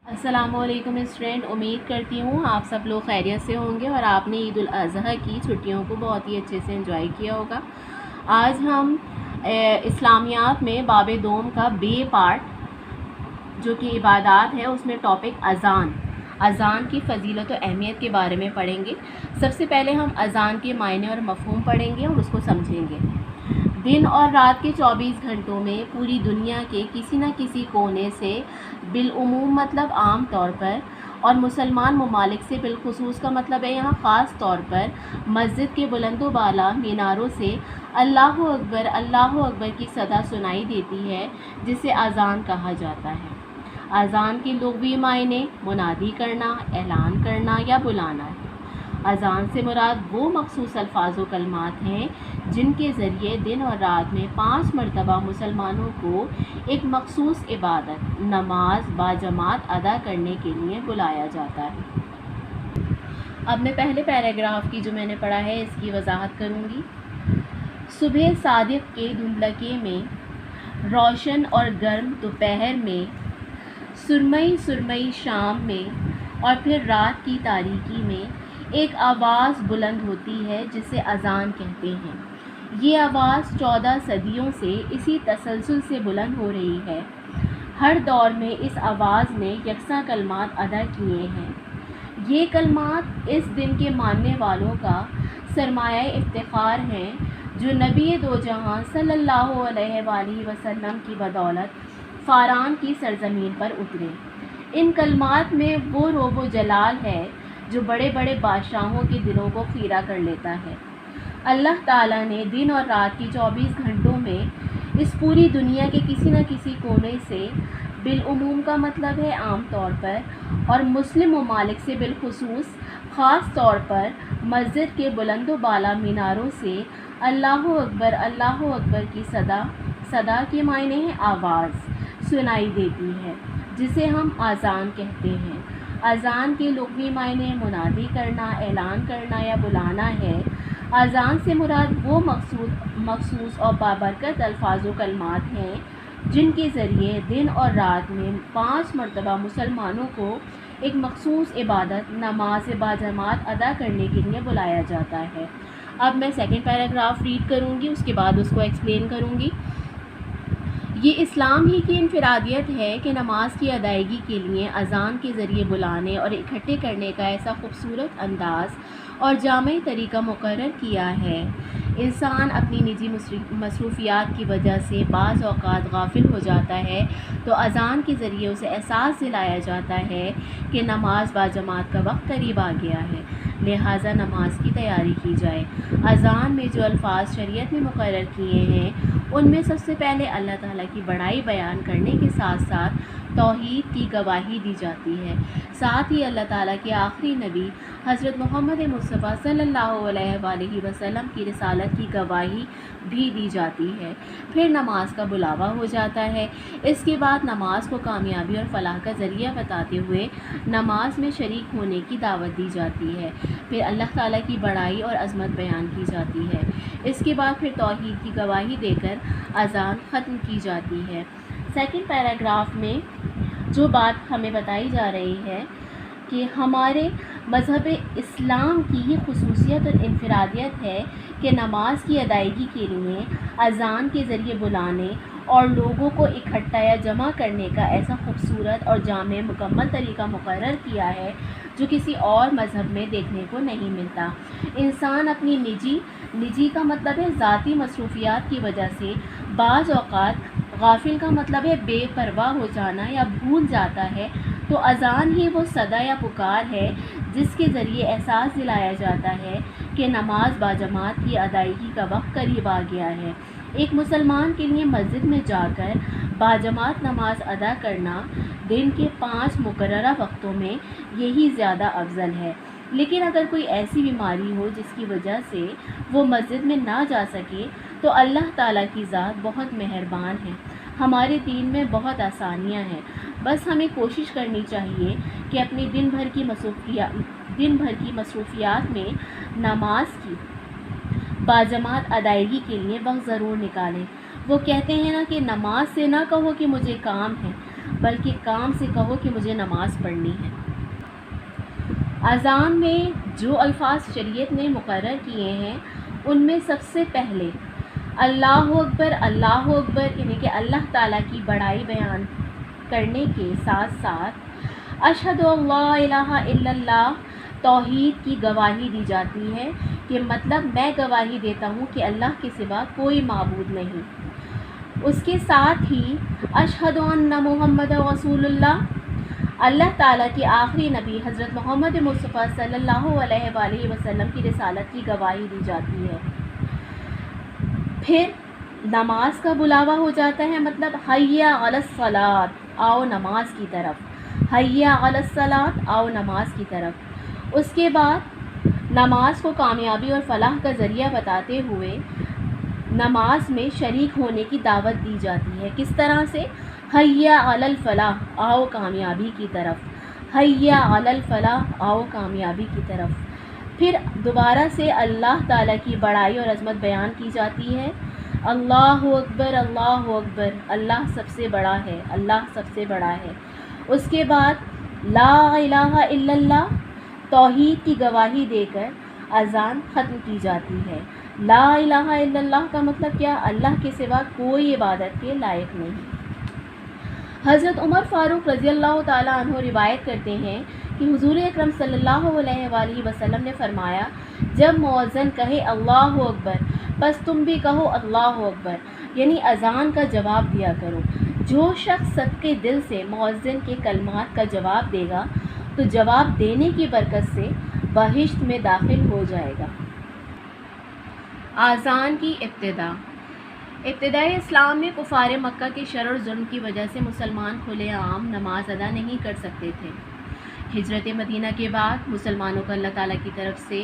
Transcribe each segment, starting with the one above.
السلام علیکم اسٹوڈنٹ، امید کرتی ہوں آپ سب لوگ خیریت سے ہوں گے اور آپ نے عید الاضحیٰ کی چھٹیوں کو بہت ہی اچھے سے انجوائے کیا ہوگا۔ آج ہم اسلامیات میں باب دوم کا بے پارٹ جو کہ عبادات ہے اس میں ٹاپک اذان کی فضیلت و اہمیت کے بارے میں پڑھیں گے۔ سب سے پہلے ہم اذان کے معنی اور مفہوم پڑھیں گے اور اس کو سمجھیں گے۔ دن اور رات کے 24 گھنٹوں میں پوری دنیا کے کسی نہ کسی کونے سے بالعموم مطلب عام طور پر اور مسلمان ممالک سے بالخصوص کا مطلب ہے یہاں خاص طور پر مسجد کے بلند و بالا میناروں سے اللہ اکبر کی صدا سنائی دیتی ہے جسے اذان کہا جاتا ہے۔ اذان کے لغوی معنی منادی کرنا، اعلان کرنا یا بلانا ہے۔ اذان سے مراد وہ مخصوص الفاظ و کلمات ہیں جن کے ذریعے دن اور رات میں 5 مرتبہ مسلمانوں کو ایک مخصوص عبادت نماز باجماعت ادا کرنے کے لیے بلایا جاتا ہے۔ اب میں پہلے پیراگراف کی جو میں نے پڑھا ہے اس کی وضاحت کروں گی۔ صبح صادق کے دھندلکے میں، روشن اور گرم دوپہر میں، سرمئی شام میں اور پھر رات کی تاریکی میں ایک آواز بلند ہوتی ہے جسے اذان کہتے ہیں۔ یہ آواز 14 صدیوں سے اسی تسلسل سے بلند ہو رہی ہے۔ ہر دور میں اس آواز نے یکساں کلمات ادا کیے ہیں۔ یہ کلمات اس دن کے ماننے والوں کا سرمایہ افتخار ہیں جو نبی دو جہاں صلی اللہ علیہ وآلہ وسلم کی بدولت فاران کی سرزمین پر اترے۔ ان کلمات میں وہ روب و جلال ہے جو بڑے بڑے بادشاہوں کے دلوں کو خیرہ کر لیتا ہے۔ اللہ تعالیٰ نے دن اور رات کی 24 گھنٹوں میں اس پوری دنیا کے کسی نہ کسی کونے سے بالعموم کا مطلب ہے عام طور پر اور مسلم ممالک سے بالخصوص خاص طور پر مسجد کے بلند و بالا میناروں سے اللہ اکبر کی صدا کے معنی ہے آواز سنائی دیتی ہے جسے ہم اذان کہتے ہیں۔ اذان کے لغوی معنی منادی کرنا، اعلان کرنا یا بلانا ہے۔ اذان سے مراد وہ مخصوص اور بابرکت الفاظ و کلمات ہیں جن کے ذریعے دن اور رات میں 5 مرتبہ مسلمانوں کو ایک مخصوص عبادت نماز باجماعت ادا کرنے کے لیے بلایا جاتا ہے۔ اب میں سیکنڈ پیراگراف ریڈ کروں گی، اس کے بعد اس کو ایکسپلین کروں گی۔ یہ اسلام ہی کی انفرادیت ہے کہ نماز کی ادائیگی کے لیے اذان کے ذریعے بلانے اور اکٹھے کرنے کا ایسا خوبصورت انداز اور جامع طریقہ مقرر کیا ہے۔ انسان اپنی نجی مصروفیات کی وجہ سے بعض اوقات غافل ہو جاتا ہے تو اذان کے ذریعے اسے احساس دلایا جاتا ہے کہ نماز باجماعت کا وقت قریب آ گیا ہے، لہٰذا نماز کی تیاری کی جائے۔ اذان میں جو الفاظ شریعت نے مقرر کیے ہیں ان میں سب سے پہلے اللہ تعالیٰ کی بڑائی بیان کرنے کے ساتھ ساتھ توحید کی گواہی دی جاتی ہے۔ ساتھ ہی اللہ تعالیٰ کے آخری نبی حضرت محمد مصطفیٰ صلی اللہ علیہ وآلہ وسلم کی رسالت کی گواہی بھی دی جاتی ہے۔ پھر نماز کا بلاوا ہو جاتا ہے۔ اس کے بعد نماز کو کامیابی اور فلاح کا ذریعہ بتاتے ہوئے نماز میں شریک ہونے کی دعوت دی جاتی ہے۔ پھر اللہ تعالیٰ کی بڑائی اور عظمت بیان کی جاتی ہے۔ اس کے بعد پھر توحید کی گواہی دے کر اذان ختم کی جاتی ہے۔ سیکنڈ پیراگراف میں جو بات ہمیں بتائی جا رہی ہے کہ ہمارے مذہب اسلام کی یہ خصوصیت اور انفرادیت ہے کہ نماز کی ادائیگی کے لیے اذان کے ذریعے بلانے اور لوگوں کو اکٹھا یا جمع کرنے کا ایسا خوبصورت اور جامع مکمل طریقہ مقرر کیا ہے جو کسی اور مذہب میں دیکھنے کو نہیں ملتا۔ انسان اپنی نجی کا مطلب ہے ذاتی مصروفیات کی وجہ سے بعض اوقات غافل کا مطلب ہے بے پرواہ ہو جانا یا بھول جاتا ہے، تو اذان ہی وہ صدا یا پکار ہے جس کے ذریعے احساس دلایا جاتا ہے کہ نماز باجماعت کی ادائیگی کا وقت قریب آ گیا ہے۔ ایک مسلمان کے لیے مسجد میں جا کر باجماعت نماز ادا کرنا دن کے 5 مقررہ وقتوں میں یہی زیادہ افضل ہے۔ لیکن اگر کوئی ایسی بیماری ہو جس کی وجہ سے وہ مسجد میں نہ جا سکے تو اللہ تعالیٰ کی ذات بہت مہربان ہے۔ ہمارے دین میں بہت آسانیاں ہیں، بس ہمیں کوشش کرنی چاہیے کہ اپنی دن بھر کی مصروفیات میں نماز کی باجماعت ادائیگی کے لیے وقت ضرور نکالیں۔ وہ کہتے ہیں نا کہ نماز سے نہ کہو کہ مجھے کام ہے، بلکہ کام سے کہو کہ مجھے نماز پڑھنی ہے۔ اذان میں جو الفاظ شریعت نے مقرر کیے ہیں ان میں سب سے پہلے اللہ اکبر یعنی کہ اللہ تعالیٰ کی بڑائی بیان کرنے کے ساتھ ساتھ اشہد اللہ الہ الا اللہ توحید کی گواہی دی جاتی ہے، کہ مطلب میں گواہی دیتا ہوں کہ اللہ کے سوا کوئی معبود نہیں۔ اس کے ساتھ ہی اشہد ان محمد رسول اللہ، اللہ تعالیٰ کی آخری نبی حضرت محمد مصطفیٰ صلی اللہ علیہ وآلہ وسلم کی رسالت کی گواہی دی جاتی ہے۔ پھر نماز کا بلاوا ہو جاتا ہے، مطلب حی علی الصلاۃ، آؤ نماز کی طرف، حی علی الصلاۃ، آؤ نماز کی طرف۔ اس کے بعد نماز کو کامیابی اور فلاح کا ذریعہ بتاتے ہوئے نماز میں شریک ہونے کی دعوت دی جاتی ہے۔ کس طرح سے؟ حی علی الفلاح، آؤ کامیابی کی طرف، حی علی الفلاح، آؤ کامیابی کی طرف۔ پھر دوبارہ سے اللہ تعالیٰ کی بڑائی اور عظمت بیان کی جاتی ہے۔ اللہ اکبر، اللہ سب سے بڑا ہے، اللہ سب سے بڑا ہے۔ اس کے بعد لا الہ الا اللہ، توحید کی گواہی دے کر اذان ختم کی جاتی ہے۔ لا الہ الا اللہ کا مطلب کیا؟ اللہ کے سوا کوئی عبادت کے لائق نہیں۔ حضرت عمر فاروق رضی اللہ تعالیٰ عنہ روایت کرتے ہیں کہ حضور اکرم صلی اللہ علیہ وآلہ وسلم نے فرمایا، جب مؤذن کہے اللہ اکبر بس تم بھی کہو اللہ اکبر، یعنی اذان کا جواب دیا کرو۔ جو شخص صدقے دل سے مؤذن کے کلمات کا جواب دے گا تو جواب دینے کی برکت سے بہشت میں داخل ہو جائے گا۔ اذان کی ابتدائی اسلام میں کفار مکہ کے شر اور ظلم کی وجہ سے مسلمان کھلے عام نماز ادا نہیں کر سکتے تھے۔ ہجرت مدینہ کے بعد مسلمانوں کو اللہ تعالیٰ کی طرف سے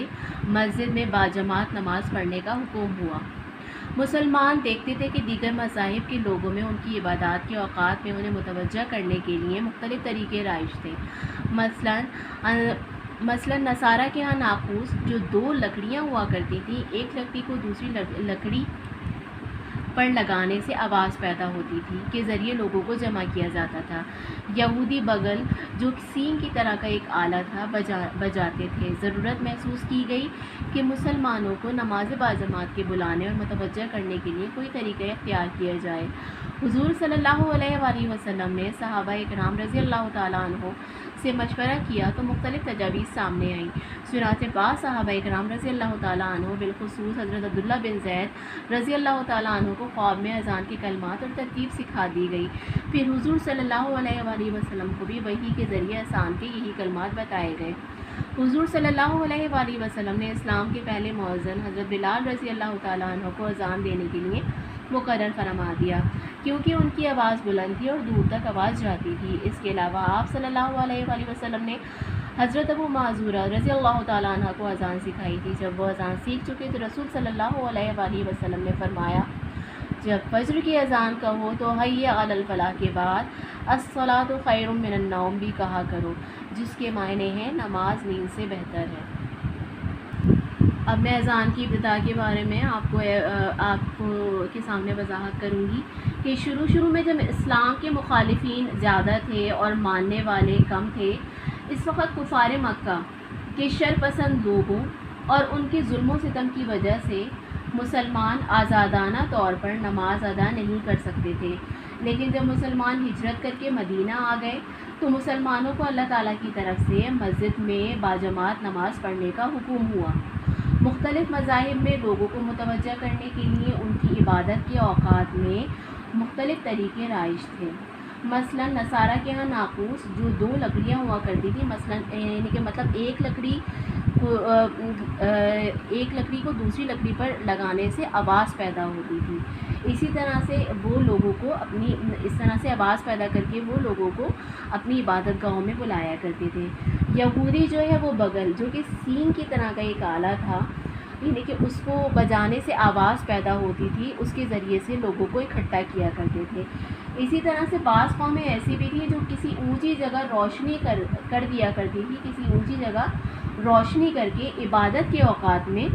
مسجد میں باجماعت نماز پڑھنے کا حکم ہوا۔ مسلمان دیکھتے تھے کہ دیگر مذاہب کے لوگوں میں ان کی عبادات کے اوقات میں انہیں متوجہ کرنے کے لیے مختلف طریقے رائج تھے۔ مثلا نصارہ کے ہاں ناقوس جو 2 لکڑیاں ہوا کرتی تھیں، ایک لکڑی کو دوسری لکڑی پر لگانے سے آواز پیدا ہوتی تھی کے ذریعے لوگوں کو جمع کیا جاتا تھا۔ یہودی بغل جو سینگ کی طرح کا ایک آلہ تھا بجاتے تھے۔ ضرورت محسوس کی گئی کہ مسلمانوں کو نماز باجماعت کے بلانے اور متوجہ کرنے کے لیے کوئی طریقہ اختیار کیا جائے۔ حضور صلی اللہ علیہ وآلہ وسلم نے صحابہ اکرام رضی اللہ تعالیٰ عنہ سے مشورہ کیا تو مختلف تجاویز سامنے آئیں۔ چنانچہ بعض صحابہ اکرام رضی اللہ تعالیٰ عنہ بالخصوص حضرت عبداللہ بن زید رضی اللہ تعالیٰ عنہ کو خواب میں اذان کی کلمات اور ترتیب سکھا دی گئی۔ پھر حضور صلی اللہ علیہ وآلہ وسلم کو بھی وحی کے ذریعے اذان کے یہی کلمات بتائے گئے۔ حضور صلی اللہ علیہ وآلہ وسلم نے اسلام کے پہلے مؤذن حضرت بلال رضی اللہ تعالیٰ عنہ کو اذان دینے کے لیے مقرر فرما دیا، کیونکہ ان کی آواز بلند تھی اور دور تک آواز جاتی تھی۔ اس کے علاوہ آپ صلی اللہ علیہ وآلہ وسلم نے حضرت ابو معذورہ رضی اللہ تعالیٰ عنہ کو اذان سکھائی تھی۔ جب وہ اذان سیکھ چکے تو رسول صلی اللہ علیہ وآلہ وسلم نے فرمایا، جب فجر کی اذان کہو تو حی علی الفلاح کے بعد الصلاۃ خیر من النوم بھی کہا کرو، جس کے معنی ہیں نماز نیند سے بہتر ہے۔ اب میں اذان کی ابتدا کے بارے میں آپ کو کے سامنے وضاحت کروں گی کہ شروع میں جب اسلام کے مخالفین زیادہ تھے اور ماننے والے کم تھے، اس وقت کفار مکہ کے شر پسند لوگوں اور ان کے ظلم و ستم کی وجہ سے مسلمان آزادانہ طور پر نماز ادا نہیں کر سکتے تھے۔ لیکن جب مسلمان ہجرت کر کے مدینہ آ گئے تو مسلمانوں کو اللہ تعالیٰ کی طرف سے مسجد میں باجماعت نماز پڑھنے کا حکم ہوا۔ مختلف مذاہب میں لوگوں کو متوجہ کرنے کے لیے ان کی عبادت کے اوقات میں مختلف طریقے رائج تھے۔ مثلا نصارہ کے ہاں ناقوس جو 2 لکڑیاں ہوا کرتی تھی، مثلا یعنی کہ مطلب ایک لکڑی کو دوسری لکڑی پر لگانے سے آواز پیدا ہوتی تھی۔ اسی طرح سے وہ لوگوں کو اس طرح سے آواز پیدا کر کے وہ لوگوں کو اپنی عبادت گاہوں میں بلایا کرتے تھے۔ یہودی جو ہے وہ بغل جو کہ سینگ کی طرح کا ایک آلہ تھا، یعنی کہ اس کو بجانے سے آواز پیدا ہوتی تھی، اس کے ذریعے سے لوگوں کو اکٹھا کیا کرتے تھے۔ اسی طرح سے بعض قومیں ایسی بھی تھیں جو کسی اونچی جگہ روشنی کر دیا کرتی تھی، کسی اونچی جگہ روشنی کر کے عبادت کے اوقات میں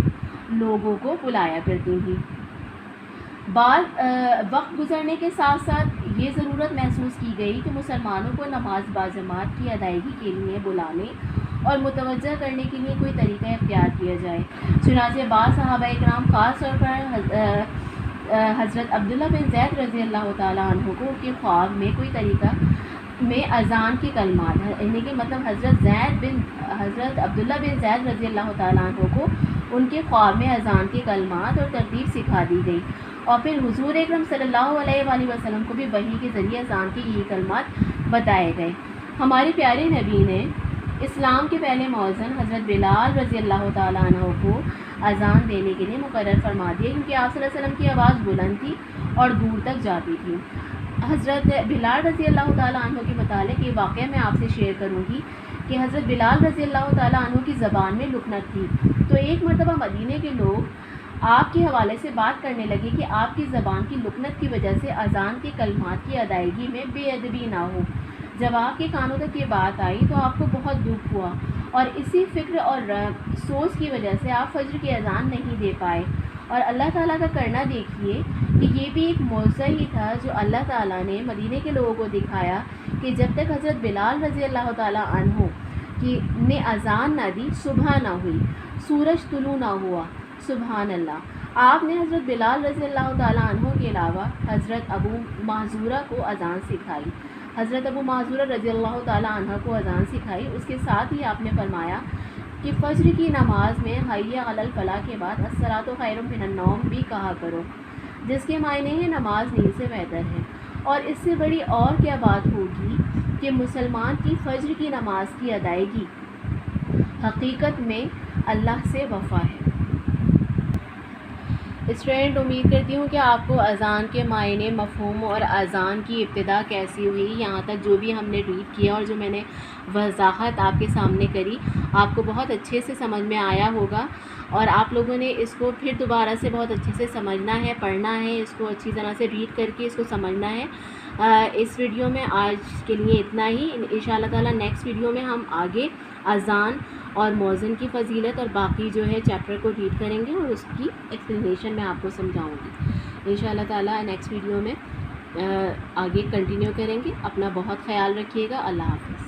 لوگوں کو بلایا کرتی تھیں۔ بعض وقت گزرنے کے ساتھ ساتھ یہ ضرورت محسوس کی گئی کہ مسلمانوں کو نماز باجماعت کی ادائیگی کے لیے بلانے اور متوجہ کرنے کے لیے کوئی طریقہ اختیار کیا جائے۔ چنانچہ بعض صحابہ کرام خاص طور پر حضرت عبداللہ بن زید رضی اللہ تعالیٰ عنہ کو کے خواب میں کوئی طریقہ میں اذان کے کلمات، یعنی کہ مطلب حضرت عبداللہ بن زید رضی اللہ تعالیٰ عنہ کو ان کے خواب میں اذان کے کلمات اور ترتیب سکھا دی گئی، اور پھر حضور اکرم صلی اللہ علیہ وآلہ وسلم کو بھی وحی کے ذریعے اذان کے یہ کلمات بتائے گئے۔ ہمارے پیارے نبی نے اسلام کے پہلے مؤذن حضرت بلال رضی اللہ تعالیٰ عنہ کو اذان دینے کے لیے مقرر فرما دیا، کیونکہ آپ صلی اللہ علیہ وسلم کی آواز بلند تھی اور دور تک جاتی تھی۔ حضرت بلال رضی اللہ تعالیٰ عنہ کے متعلق یہ واقعہ میں آپ سے شیئر کروں گی کہ حضرت بلال رضی اللہ تعالیٰ عنہ کی زبان میں لکنت تھی، تو ایک مرتبہ مدینے کے لوگ آپ کے حوالے سے بات کرنے لگے کہ آپ کی زبان کی لکنت کی وجہ سے اذان کے کلمات کی ادائیگی میں بے ادبی نہ ہو۔ جب آپ کے کانوں تک یہ بات آئی تو آپ کو بہت دکھ ہوا، اور اسی فکر اور سوچ کی وجہ سے آپ فجر کی اذان نہیں دے پائے۔ اور اللہ تعالیٰ کا کرنا دیکھیے کہ یہ بھی ایک معجزہ ہی تھا جو اللہ تعالیٰ نے مدینے کے لوگوں کو دکھایا کہ جب تک حضرت بلال رضی اللہ تعالیٰ عنہ کی نے اذان نہ دی، صبح نہ ہوئی، سورج طلوع نہ ہوا۔ سبحان اللہ۔ آپ نے حضرت بلال رضی اللہ تعالیٰ عنہ کے علاوہ حضرت ابو محذورہ کو اذان سکھائی، حضرت ابو محذورہ رضی اللہ تعالیٰ عنہ کو اذان سکھائی۔ اس کے ساتھ ہی آپ نے فرمایا کہ فجر کی نماز میں حی علی الفلاح کے بعد الصلاۃ خیر من النوم بھی کہا کرو، جس کے معنی ہے نماز نیند سے بہتر ہے۔ اور اس سے بڑی اور کیا بات ہوگی کہ مسلمان کی فجر کی نماز کی ادائیگی حقیقت میں اللہ سے وفا ہے۔ اسٹوڈنٹ، امید کرتی ہوں کہ آپ کو اذان کے معنی، مفہوم اور اذان کی ابتدا کیسی ہوئی، یہاں تک جو بھی ہم نے ریڈ کیا اور جو میں نے وضاحت آپ کے سامنے کری، آپ کو بہت اچھے سے سمجھ میں آیا ہوگا، اور آپ لوگوں نے اس کو پھر دوبارہ سے بہت اچھے سے سمجھنا ہے، پڑھنا ہے، اس کو اچھی طرح سے ریڈ کر کے اس کو سمجھنا ہے۔ اس ویڈیو میں آج کے لیے اتنا ہی۔ انشاءاللہ تعالیٰ نیکسٹ ویڈیو میں ہم آگے اذان اور مؤذن کی فضیلت اور باقی جو ہے چیپٹر کو ریڈ کریں گے، اور اس کی ایکسپلینیشن میں آپ کو سمجھاؤں گی۔ انشاءاللہ تعالیٰ نیکسٹ ویڈیو میں آگے کنٹینیو کریں گے۔ اپنا بہت خیال رکھیے گا۔ اللہ حافظ۔